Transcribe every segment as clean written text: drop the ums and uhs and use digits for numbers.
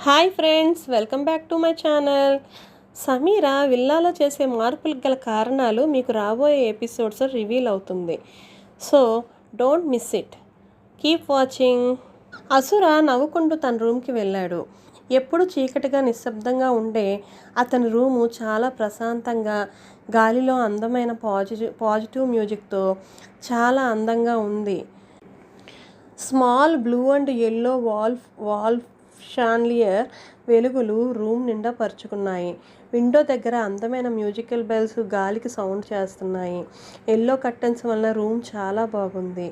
Hi friends, welcome back to my channel. Sameera విల్లాలో చేసే మార్పులకు గల కారణాలు మీకు రాబోయే ఎపిసోడ్స్ రివీల్ అవుతుంది. So don't miss it, keep watching. Asura నవ్వుకుంటూ తన రూమ్కి వెళ్ళాడు. ఎప్పుడు చీకటిగా నిశ్శబ్దంగా ఉండే అతని రూము చాలా ప్రశాంతంగా, గాలిలో అందమైన పాజిటివ్ మ్యూజిక్తో చాలా అందంగా ఉంది. Small blue and yellow wall chandelier వెలుగులు రూమ్ నిండా పరుచుకున్నాయి. విండో దగ్గర అందమైన మ్యూజికల్ బెల్స్ గాలికి సౌండ్ చేస్తున్నాయి. ఎల్లో కర్టెన్స్ వలన రూమ్ చాలా బాగుంది.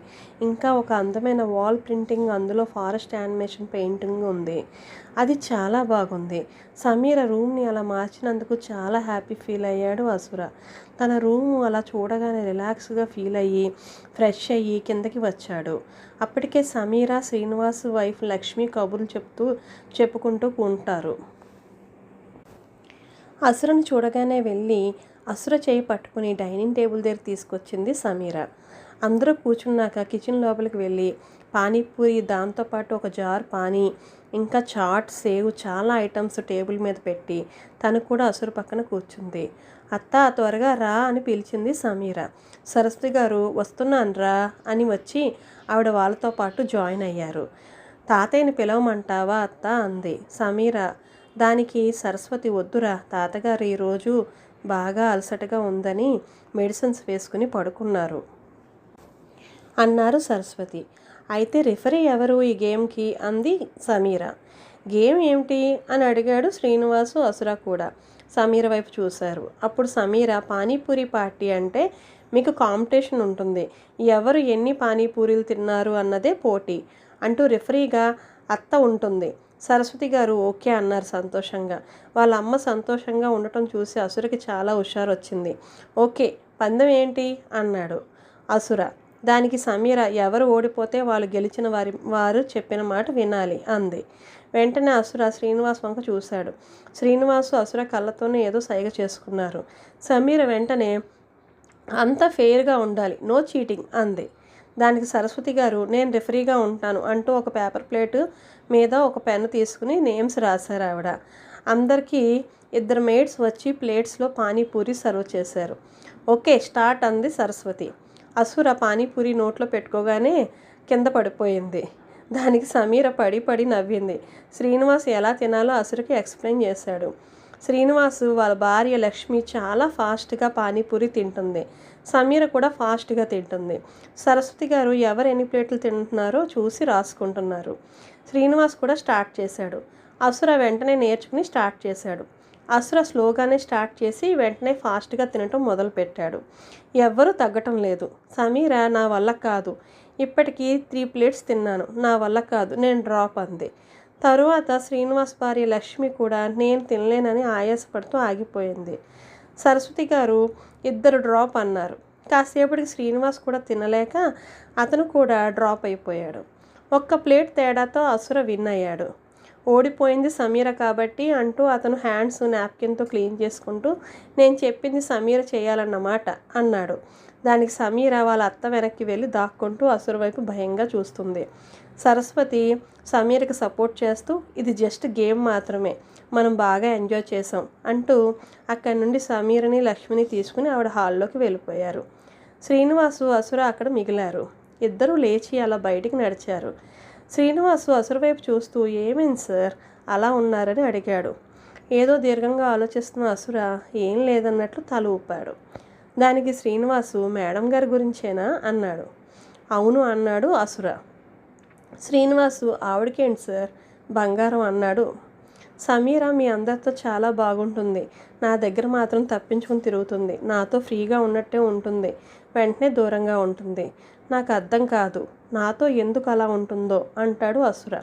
ఇంకా ఒక అందమైన వాల్ ప్రింటింగ్, అందులో ఫారెస్ట్ యానిమేషన్ పెయింటింగ్ ఉంది. అది చాలా బాగుంది. సమీర రూమ్ని అలా మార్చినందుకు చాలా హ్యాపీ ఫీల్ అయ్యాడు అసుర. తన రూము అలా చూడగానే రిలాక్స్గా ఫీల్ అయ్యి ఫ్రెష్ అయ్యి కిందకి వచ్చాడు. అప్పటికే సమీర, శ్రీనివాస్ వైఫ్ లక్ష్మి కబుర్లు చెప్పుకుంటూ ఉంటారు. అసురను చూడగానే వెళ్ళి అసుర చేయి పట్టుకుని డైనింగ్ టేబుల్ దగ్గర తీసుకొచ్చింది సమీర. అందరూ కూర్చున్నాక కిచెన్ లోపలికి వెళ్ళి పానీపూరి, దాంతోపాటు ఒక జార్ పానీ, ఇంకా చాట్, సేవ్, చాలా ఐటమ్స్ టేబుల్ మీద పెట్టి తను కూడా అసుర పక్కన కూర్చుంది. అత్త, త్వరగా రా అని పిలిచింది సమీర. సరస్వతి గారు వస్తున్నాను రా అని వచ్చి ఆవిడ వాళ్ళతో పాటు జాయిన్ అయ్యారు. తాతయ్యని పిలవమంటావా అత్త అంది సమీర. దానికి సరస్వతి, వద్దురా, తాతగారు ఈరోజు బాగా అలసటగా ఉందని మెడిసిన్స్ వేసుకుని పడుకున్నారు అన్నారు సరస్వతి. అయితే రిఫరీ ఎవరు ఈ గేమ్కి అంది సమీర. గేమ్ ఏమిటి అని అడిగాడు శ్రీనివాసు. అసుర కూడా సమీర వైపు చూశారు. అప్పుడు సమీర, పానీపూరి పార్టీ అంటే మీకు కాంపిటీషన్ ఉంటుంది, ఎవరు ఎన్ని పానీపూరీలు తిన్నారు అన్నదే పోటీ అంటూ రిఫరీగా అత్త ఉంటుంది. సరస్వతి గారు ఓకే అన్నారు సంతోషంగా. వాళ్ళ అమ్మ సంతోషంగా ఉండటం చూసి అసురకి చాలా హుషారు వచ్చింది. ఓకే, పందెం ఏంటి అన్నాడు అసుర. దానికి సమీర, ఎవరు ఓడిపోతే వాళ్ళు గెలిచిన వారు చెప్పిన మాట వినాలి అంది. వెంటనే అసుర శ్రీనివాస్ వంక చూశాడు. శ్రీనివాసు, అసుర కళ్ళతోనే ఏదో సైగ చేసుకున్నారు. సమీర వెంటనే అంతా ఫెయిర్గా ఉండాలి, నో చీటింగ్ అంది. దానికి సరస్వతి గారు, నేను రిఫరీగా ఉంటాను అంటూ ఒక పేపర్ ప్లేట్ మీద ఒక పెన్ను తీసుకుని నేమ్స్ రాశారు ఆవిడ. అందరికీ 2 మేడ్స్ వచ్చి ప్లేట్స్లో పానీపూరి సర్వ్ చేశారు. ఓకే స్టార్ట్ అంది సరస్వతి. అసుర పానీపూరి నోట్లో పెట్టుకోగానే కింద పడిపోయింది. దానికి సమీర పడి నవ్వింది. శ్రీనివాస్ ఎలా తినాలో అసురకి ఎక్స్ప్లెయిన్ చేశాడు. శ్రీనివాసు వాళ్ళ భార్య లక్ష్మి చాలా ఫాస్ట్గా పానీపూరి తింటుంది. సమీర కూడా ఫాస్ట్గా తింటుంది. సరస్వతి గారు ఎవరు ఎన్ని ప్లేట్లు తింటున్నారో చూసి రాసుకుంటున్నారు. శ్రీనివాస్ కూడా స్టార్ట్ చేశాడు. అసుర వెంటనే నేర్చుకుని స్టార్ట్ చేశాడు. అసుర స్లోగానే స్టార్ట్ చేసి వెంటనే ఫాస్ట్గా తినటం మొదలుపెట్టాడు. ఎవ్వరూ తగ్గటం లేదు. సమీర, నా వల్ల కాదు, ఇప్పటికీ 3 ప్లేట్స్ తిన్నాను, నా వల్ల కాదు, నేను డ్రాప్ అంది. తరువాత శ్రీనివాస్ భార్య లక్ష్మి కూడా నేను తినలేనని ఆయాసపడుతూ ఆగిపోయింది. సరస్వతి గారు 2 డ్రాప్ అన్నారు. కాసేపటికి శ్రీనివాస్ కూడా తినలేక అతను కూడా డ్రాప్ అయిపోయాడు. 1 ప్లేట్ తేడాతో అసుర విన్ అయ్యాడు. ఓడిపోయింది సమీర కాబట్టి అంటూ అతను హ్యాండ్స్ నాప్కిన్తో క్లీన్ చేసుకుంటూ, నేను చెప్పింది సమీర చేయాలన్నమాట అన్నాడు. దానికి సమీర వాళ్ళ అత్త వెనక్కి వెళ్ళి దాక్కుంటూ అసుర వైపు భయంగా చూస్తుంది. సరస్వతి సమీరకి సపోర్ట్ చేస్తూ, ఇది జస్ట్ గేమ్ మాత్రమే, మనం బాగా ఎంజాయ్ చేసాం అంటూ అక్కడి నుండి సమీరని, లక్ష్మిని తీసుకుని ఆవిడ హాల్లోకి వెళ్ళిపోయారు. శ్రీనివాసు, అసుర అక్కడ మిగిలారు. ఇద్దరూ లేచి అలా బయటికి నడిచారు. శ్రీనివాసు అసుర వైపు చూస్తూ, ఏమైంది సార్ అలా ఉన్నారని అడిగాడు. ఏదో దీర్ఘంగా ఆలోచిస్తున్న అసుర ఏం లేదన్నట్లు తల ఊపాడు. దానికి శ్రీనివాసు, మేడం గారి గురించేనా అన్నాడు. అవును అన్నాడు అసుర. శ్రీనివాసు, ఆవిడకేంటి సార్, బంగారం అన్నాడు. సమీర మీ అందరితో చాలా బాగుంటుంది, నా దగ్గర మాత్రం తప్పించుకుని తిరుగుతుంది, నాతో ఫ్రీగా ఉన్నట్టే ఉంటుంది, వెంటనే దూరంగా ఉంటుంది, నాకు అర్థం కాదు, నాతో ఎందుకు అలా ఉంటుందో అంటాడు అసుర.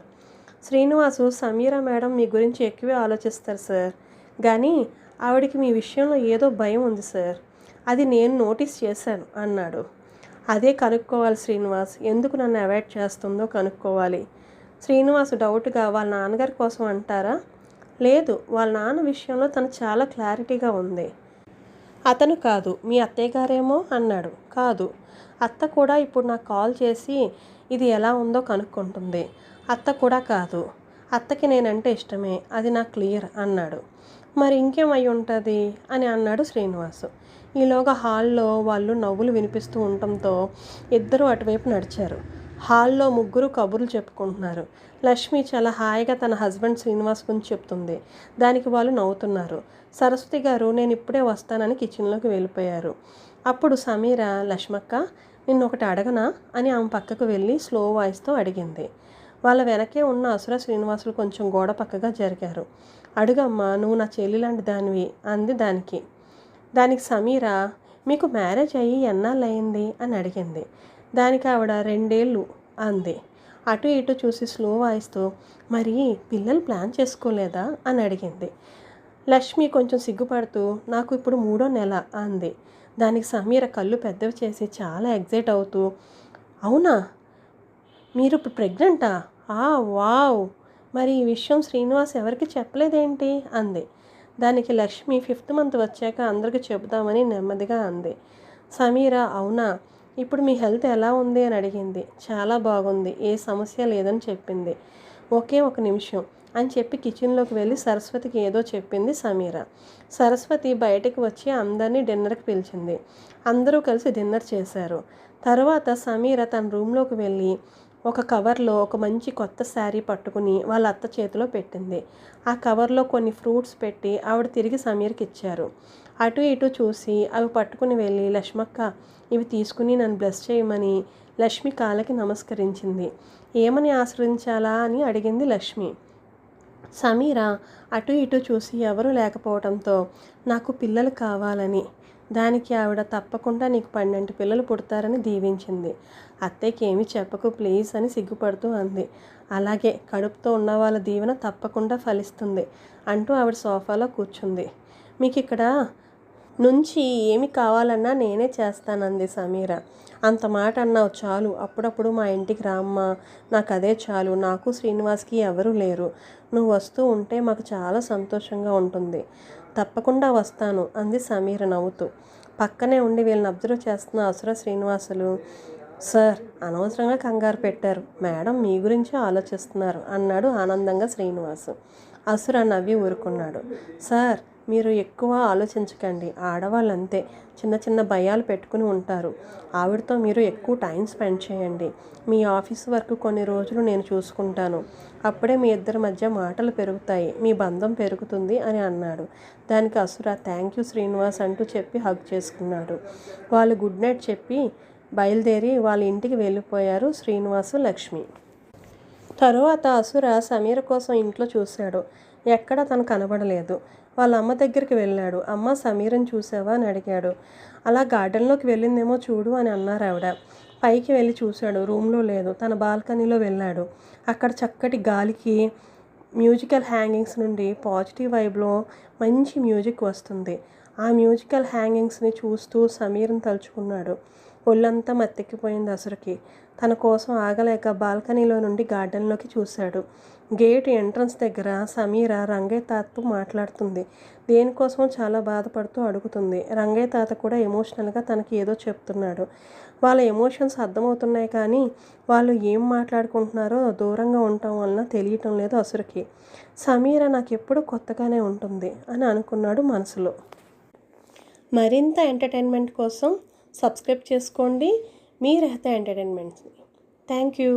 శ్రీనివాసు, సమీర మేడం మీ గురించి ఎక్కువే ఆలోచిస్తారు సార్, కానీ ఆవిడికి మీ విషయంలో ఏదో భయం ఉంది సార్, అది నేను నోటీస్ చేశాను అన్నాడు. అదే కనుక్కోవాలి శ్రీనివాస్, ఎందుకు నన్ను అవాయిడ్ చేస్తుందో కనుక్కోవాలి. శ్రీనివాసు డౌట్గా, వాళ్ళ నాన్నగారి కోసం అంటారా? లేదు, వాళ్ళ నాన్న విషయంలో తను చాలా క్లారిటీగా ఉంది. అతను కాదు, మీ అత్తయ్య గారేమో అన్నాడు. కాదు, అత్త కూడా ఇప్పుడు నాకు కాల్ చేసి ఇది ఎలా ఉందో కనుక్కుంటుంది. అత్త కూడా కాదు, అత్తకి నేనంటే ఇష్టమే, అది నాకు క్లియర్ అన్నాడు. మరి ఇంకేమై ఉంటుంది అని అన్నాడు శ్రీనివాసు. ఈలోగా హాల్లో వాళ్ళు నవ్వులు వినిపిస్తూ ఉండటంతో ఇద్దరూ అటువైపు నడిచారు. హాల్లో ముగ్గురు కబుర్లు చెప్పుకుంటున్నారు. లక్ష్మి చాలా హాయిగా తన హస్బెండ్ శ్రీనివాస్ గురించి చెప్తుంది. దానికి వాళ్ళు నవ్వుతున్నారు. సరస్వతి గారు నేను ఇప్పుడే వస్తానని కిచెన్లోకి వెళ్ళిపోయారు. అప్పుడు సమీర, లక్ష్మక్క నిన్ను ఒకటి అడగనా అని ఆమె పక్కకు వెళ్ళి స్లో వాయిస్తో అడిగింది. వాళ్ళ వెనకే ఉన్న అసుర శ్రీనివాసులు కొంచెం గోడ పక్కగా జరిగారు. అడుగమ్మా, నువ్వు నా చెల్లి లాంటి దానివి అంది దానికి సమీర మీకు మ్యారేజ్ అయ్యి ఎన్నాళ్ళయింది అని అడిగింది. దానికి ఆవిడ 2 ఏళ్ళు అంది. అటు ఇటు చూసి స్లో వాయిస్తో మరి పిల్లలు ప్లాన్ చేసుకోలేదా అని అడిగింది. లక్ష్మి కొంచెం సిగ్గుపడుతూ నాకు ఇప్పుడు 3వ నెల అంది. దానికి సమీర కళ్ళు పెద్దవి చేసి చాలా ఎగ్జైట్ అవుతూ అవునా, మీరు ఇప్పుడు ప్రెగ్నెంటా? వావ్, మరి ఈ విషయం శ్రీనివాస్ ఎవరికి చెప్పలేదేంటి అంది. దానికి లక్ష్మి 5th మంత్ వచ్చాక అందరికీ చెబుదామని నెమ్మదిగా అంది. సమీర అవునా, ఇప్పుడు మీ హెల్త్ ఎలా ఉంది అని అడిగింది. చాలా బాగుంది, ఏ సమస్య లేదని చెప్పింది. ఒకే ఒక నిమిషం అని చెప్పి కిచెన్లోకి వెళ్ళి సరస్వతికి ఏదో చెప్పింది సమీర. సరస్వతి బయటకు వచ్చి అందరినీ డిన్నర్కి పిలిచింది. అందరూ కలిసి డిన్నర్ చేశారు. తర్వాత సమీర తన రూమ్లోకి వెళ్ళి ఒక కవర్లో ఒక మంచి కొత్త శారీ పట్టుకుని వాళ్ళ అత్త చేతిలో పెట్టింది. ఆ కవర్లో కొన్ని ఫ్రూట్స్ పెట్టి ఆవిడ తిరిగి సమీర్కి ఇచ్చారు. అటు ఇటు చూసి అవి పట్టుకుని వెళ్ళి లక్ష్మక్క ఇవి తీసుకుని నన్ను బ్లెస్ చేయమని లక్ష్మి కాళ్ళకి నమస్కరించింది. ఏమని ఆశ్రయించాలా అని అడిగింది లక్ష్మి. సమీర అటు ఇటు చూసి ఎవరూ లేకపోవడంతో నాకు పిల్లలు కావాలని, దానికి ఆవిడ తప్పకుండా నీకు 12 పిల్లలు పుడతారని దీవించింది. అత్తయ్యకి ఏమీ చెప్పకు ప్లీజ్ అని సిగ్గుపడుతూ అంది. అలాగే, కడుపుతో ఉన్న వాళ్ళ దీవెన తప్పకుండా ఫలిస్తుంది అంటూ ఆవిడ సోఫాలో కూర్చుంది. మీకు ఇక్కడ నుంచి ఏమి కావాలన్నా నేనే చేస్తానంది సమీర. అంత మాట అన్నావు చాలు, అప్పుడప్పుడు మా ఇంటికి రామ్మా, నాకు అదే చాలు. నాకు శ్రీనివాస్కి ఎవరూ లేరు, నువ్వు వస్తూ ఉంటే మాకు చాలా సంతోషంగా ఉంటుంది. తప్పకుండా వస్తాను అంది సమీర నవ్వుతూ. పక్కనే ఉండి వీళ్ళని అబ్జర్వ్ చేస్తున్న అసుర శ్రీనివాసులు సార్ అనవసరంగా కంగారు పెట్టారు, మేడం మీ గురించి ఆలోచిస్తున్నారు అన్నాడు ఆనందంగా శ్రీనివాసు. అసుర నవ్వి ఊరుకున్నాడు. సార్ మీరు ఎక్కువ ఆలోచించకండి, ఆడవాళ్ళంతే చిన్న చిన్న భయాలు పెట్టుకుని ఉంటారు. ఆవిడతో మీరు ఎక్కువ టైం స్పెండ్ చేయండి. మీ ఆఫీస్ వర్క్ కొన్ని రోజులు నేను చూసుకుంటాను, అప్పుడే మీ ఇద్దరి మధ్య మాటలు పెరుగుతాయి, మీ బంధం పెరుగుతుంది అని అన్నాడు. దానికి అసుర థ్యాంక్ యూ శ్రీనివాస్ అంటూ చెప్పి హగ్ చేసుకున్నాడు. వాళ్ళు గుడ్ నైట్ చెప్పి బయలుదేరి వాళ్ళ ఇంటికి వెళ్ళిపోయారు శ్రీనివాసు, లక్ష్మి. తరువాత అసుర సమీర కోసం ఇంట్లో చూశాడు. ఎక్కడ తను కనబడలేదు. వాళ్ళ అమ్మ దగ్గరికి వెళ్ళాడు. అమ్మ సమీరని చూసావా అని అడిగాడు. అలా గార్డెన్లోకి వెళ్ళిందేమో చూడు అని అన్నారు ఆవిడ. పైకి వెళ్ళి చూశాడు, రూమ్లో లేదు. తన బాల్కనీలో వెళ్ళాడు. అక్కడ చక్కటి గాలికి మ్యూజికల్ హ్యాంగింగ్స్ నుండి పాజిటివ్ వైబ్లో మంచి మ్యూజిక్ వస్తుంది. ఆ మ్యూజికల్ హ్యాంగింగ్స్ని చూస్తూ సమీరని తలుచుకున్నాడు. ఒళ్ళంతా మత్తెక్కిపోయింది అసురకి. తన కోసం ఆగలేక బాల్కనీలో నుండి గార్డెన్లోకి చూశాడు. గేట్ ఎంట్రన్స్ దగ్గర సమీర రంగయ్య తాతతో మాట్లాడుతుంది. దేనికోసమో చాలా బాధపడుతూ అడుగుతుంది. రంగయ్య తాత కూడా ఎమోషనల్గా తనకి ఏదో చెప్తున్నాడు. వాళ్ళ ఎమోషన్స్ అర్థమవుతున్నాయి కానీ వాళ్ళు ఏం మాట్లాడుకుంటున్నారో దూరంగా ఉండటం వలన తెలియటం లేదు అసురకి. సమీర నాకు ఎప్పుడూ కొత్తగానే ఉంటుంది అని అనుకున్నాడు మనసులో. మరింత ఎంటర్టైన్మెంట్ కోసం సబ్స్క్రైబ్ చేసుకోండి మీ రెహతా ఎంటర్టైన్మెంట్స్ని. Thank you.